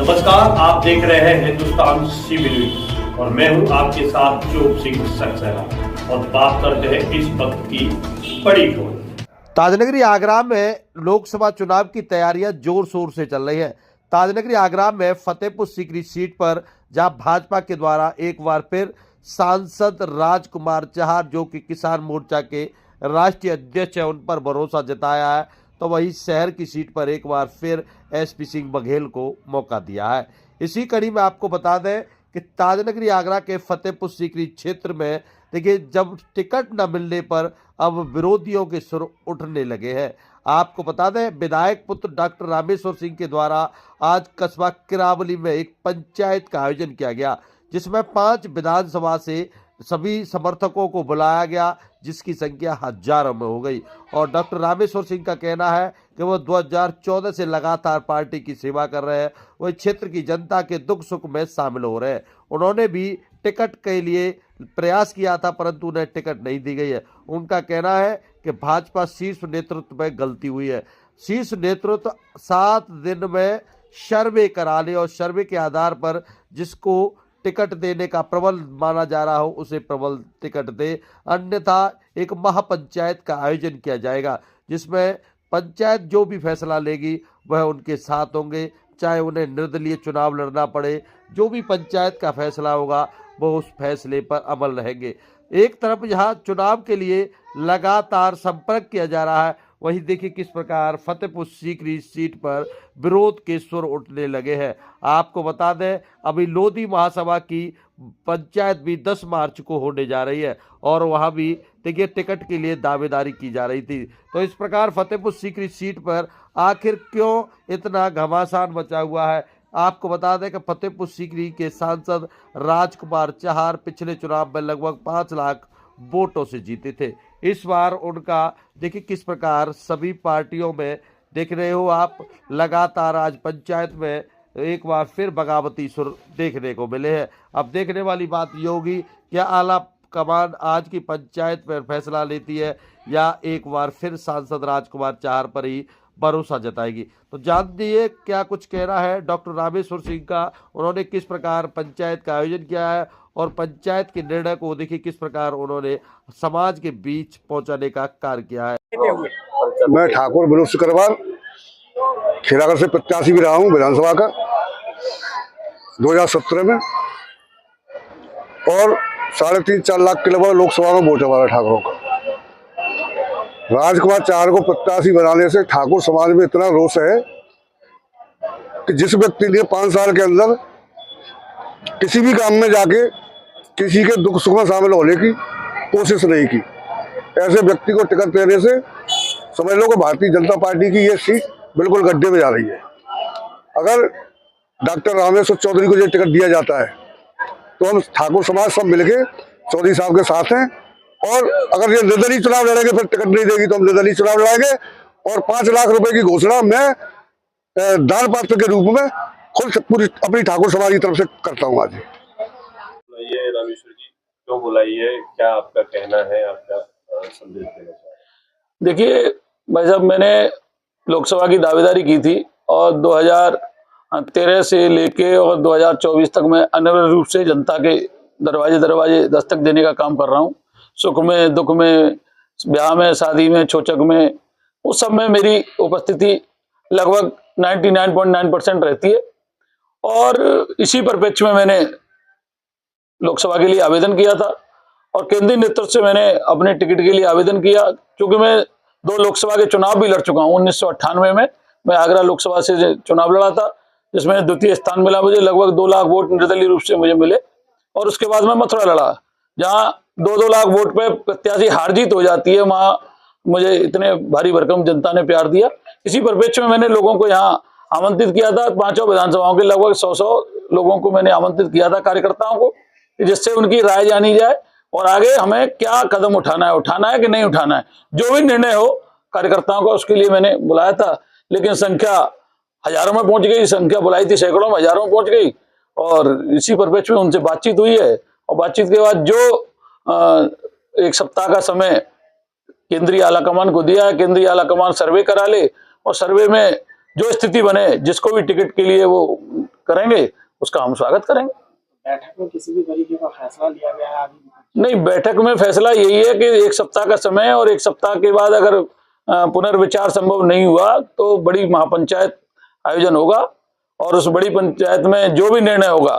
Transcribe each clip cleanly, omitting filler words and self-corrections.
नमस्कार, आप देख रहे हैं हिंदुस्तान सीबी न्यूज और मैं हूं आपके साथ चोप सिंह सक्सेना और बात करते हैं इस वक्त की बड़ी खबर। ताजनगरी आगरा में लोकसभा चुनाव की तैयारियां जोर शोर से चल रही हैं। ताजनगरी आगरा में फतेहपुर सीकरी सीट पर जहां भाजपा के द्वारा एक बार फिर सांसद राजकुमार चहार जो कि किसान मोर्चा के राष्ट्रीय अध्यक्ष हैं उन पर भरोसा जताया है, तो वही शहर की सीट पर एक बार फिर एसपी सिंह बघेल को मौका दिया है। इसी कड़ी में आपको बता दें कि ताजनगरी आगरा के फतेहपुर सीकरी क्षेत्र में देखिए, जब टिकट न मिलने पर अब विरोधियों के सुर उठने लगे हैं। आपको बता दें, विधायक पुत्र डॉक्टर रामेश्वर सिंह के द्वारा आज कस्बा किरावली में एक पंचायत का आयोजन किया गया, जिसमें 5 विधानसभा से सभी समर्थकों को बुलाया गया, जिसकी संख्या हजारों में हो गई। और डॉक्टर रामेश्वर सिंह का कहना है कि वो 2014 से लगातार पार्टी की सेवा कर रहे हैं, वही क्षेत्र की जनता के दुख सुख में शामिल हो रहे हैं। उन्होंने भी टिकट के लिए प्रयास किया था, परंतु उन्हें टिकट नहीं दी गई है। उनका कहना है कि भाजपा शीर्ष नेतृत्व में गलती हुई है। शीर्ष नेतृत्व 7 दिन में सर्वे करा ले और सर्वे के आधार पर जिसको टिकट देने का प्रबल माना जा रहा हो उसे प्रबल टिकट दे, अन्यथा एक महापंचायत का आयोजन किया जाएगा, जिसमें पंचायत जो भी फैसला लेगी वह उनके साथ होंगे, चाहे उन्हें निर्दलीय चुनाव लड़ना पड़े। जो भी पंचायत का फैसला होगा वो उस फैसले पर अमल रहेंगे। एक तरफ यहाँ चुनाव के लिए लगातार संपर्क किया जा रहा है, वहीं देखिए किस प्रकार फतेहपुर सीकरी सीट पर विरोध के सुर उठने लगे हैं। आपको बता दें, अभी लोधी महासभा की पंचायत भी 10 मार्च को होने जा रही है और वहां भी देखिए टिकट के लिए दावेदारी की जा रही थी। तो इस प्रकार फतेहपुर सीकरी सीट पर आखिर क्यों इतना घमासान मचा हुआ है। आपको बता दें कि फतेहपुर सीकरी के सांसद राजकुमार चहार पिछले चुनाव में लगभग 5 लाख वोटों से जीते थे। इस बार उनका देखिए किस प्रकार सभी पार्टियों में देख रहे हो आप, लगातार आज पंचायत में एक बार फिर बगावती सुर देखने को मिले हैं। अब देखने वाली बात ये होगी कि आला कमान आज की पंचायत पर फैसला लेती है या एक बार फिर सांसद राजकुमार चहार पर ही भरोसा जताएगी। तो जानिए क्या कुछ कहना है डॉक्टर रामेश्वर सिंह का, उन्होंने किस प्रकार पंचायत का आयोजन किया है और पंचायत के निर्णय को देखिए किस प्रकार उन्होंने समाज के बीच पहुंचाने का कार्य किया है। मैं ठाकुर विनोद सिकरवार खीरागढ़ से प्रत्याशी भी रहा हूँ विधानसभा का 2017 में, और 3.5-4 लाख के लगभग लोकसभा में वोट हमारा ठाकुरों का। राजकुमार चहार को प्रत्याशी बनाने से ठाकुर समाज में इतना रोष है कि जिस व्यक्ति ने 5 साल के अंदर किसी भी काम में जाके किसी के दुख सुख में शामिल होने की कोशिश नहीं की, ऐसे व्यक्ति को टिकट देने से समझ लो कि भारतीय जनता पार्टी की ये सीट बिल्कुल गड्ढे में जा रही है। अगर डॉक्टर रामेश्वर चौधरी को ये टिकट दिया जाता है तो हम ठाकुर समाज सब मिलके चौधरी साहब के साथ हैं, और अगर ये निर्दलीय चुनाव लड़ेंगे फिर टिकट नहीं देगी तो हम निर्दलीय चुनाव लड़ाएंगे। और 5 लाख रुपए की घोषणा मैं दान पात्र के रूप में खुद पूरी अपनी ठाकुर समाज की तरफ से करता हूँ। आज ये रामेश्वर जी क्यों बुलाइए, क्या आपका कहना है, आपका संदेश देना चाहिए? देखिए भाई साहब, मैंने लोकसभा की दावेदारी की थी और 2013 से लेके और 2024 तक मैं अनिवार्य रूप से जनता के दरवाजे दस्तक देने का काम कर रहा हूँ। सुख में, दुख में, ब्याह में, शादी में, चोचक में, उस सब में मेरी उपस्थिति लगभग 99.9% रहती है। और इसी परिप्रेक्ष्य में मैंने लोकसभा के लिए आवेदन किया था और केंद्रीय नेतृत्व से मैंने अपने टिकट के लिए आवेदन किया, क्योंकि मैं 2 लोकसभा के चुनाव भी लड़ चुका हूँ। 1998 में मैं आगरा लोकसभा से चुनाव लड़ा था, जिसमें द्वितीय स्थान मिला मुझे, लगभग 2 लाख वोट निर्दलीय रूप से मुझे मिले। और उसके बाद मैं मथुरा लड़ा, जहाँ 2-2 लाख वोट पे प्रत्याशी हार जीत हो जाती है, वहाँ मुझे इतने भारी भरकम जनता ने प्यार दिया। इसी परिप्रेक्ष्य में मैंने लोगों को यहाँ आमंत्रित किया था, 5 विधानसभाओं के लगभग 100 लोगों को मैंने आमंत्रित किया था, कार्यकर्ताओं को, जिससे उनकी राय जानी जाए और आगे हमें क्या कदम उठाना है कि नहीं उठाना है, जो भी निर्णय हो कार्यकर्ताओं का, उसके लिए मैंने बुलाया था। लेकिन संख्या हजारों में पहुंच गई, संख्या बुलाई थी सैकड़ों में, हजारों में पहुंच गई। और इसी परिप्रेक्ष्य में उनसे बातचीत हुई है और बातचीत के बाद जो 1 सप्ताह का समय केंद्रीय आलाकमान को दिया है, केंद्रीय आलाकमान सर्वे करा ले और सर्वे में जो स्थिति बने, जिसको भी टिकट के लिए वो करेंगे उसका हम स्वागत करेंगे। बैठक में किसी भी तरीके का फैसला लिया गया है आगे? नहीं, बैठक में फैसला यही है कि 1 सप्ताह का समय और 1 सप्ताह के बाद अगर पुनर्विचार संभव नहीं हुआ तो बड़ी महापंचायत आयोजन होगा और उस बड़ी पंचायत में जो भी निर्णय होगा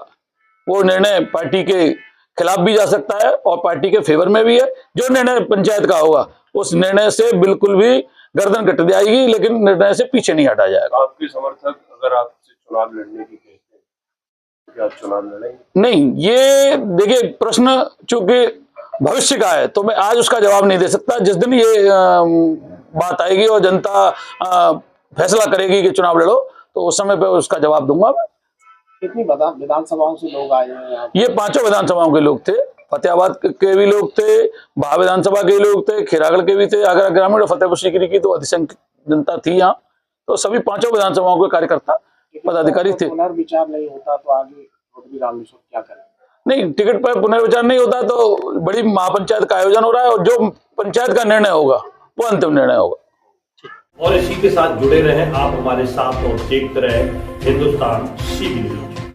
वो निर्णय पार्टी के खिलाफ भी जा सकता है और पार्टी के फेवर में भी है। जो निर्णय पंचायत का होगा उस निर्णय से बिल्कुल भी गर्दन कट जाएगी, लेकिन निर्णय से पीछे नहीं हटा जाएगा। आपके समर्थक अगर आपसे चुनाव लड़ने की कहते हैं तो आप चुनाव लड़ेंगे? नहीं, ये देखिए प्रश्न चूंकि भविष्य का है तो मैं आज उसका जवाब नहीं दे सकता। जिस दिन ये बात आएगी और जनता फैसला करेगी कि चुनाव लड़ो तो उस समय पे उसका जवाब दूंगा मैं। कितनी विधानसभाओं से लोग आए हैं? ये 5 विधानसभाओं के लोग थे, फतेहाबाद के भी लोग थे, भा विधानसभा के लोग थे, खिरागढ़ के भी थे, आगरा ग्रामीण और फतेहपुर सीकरी की तो अधिसंख्यक जनता थी यहाँ। तो सभी 5 विधानसभाओं के कार्यकर्ता पदाधिकारी थे। पुनर्विचार नहीं होता तो आगे चौधरी रामेश्वर क्या करें? नहीं, टिकट पर पुनर्विचार नहीं होता तो बड़ी महापंचायत का आयोजन हो रहा है और जो पंचायत का निर्णय होगा वो अंतिम निर्णय होगा। और इसी के साथ जुड़े रहें आप हमारे साथ और देखते रहें हिंदुस्तान CB न्यूज।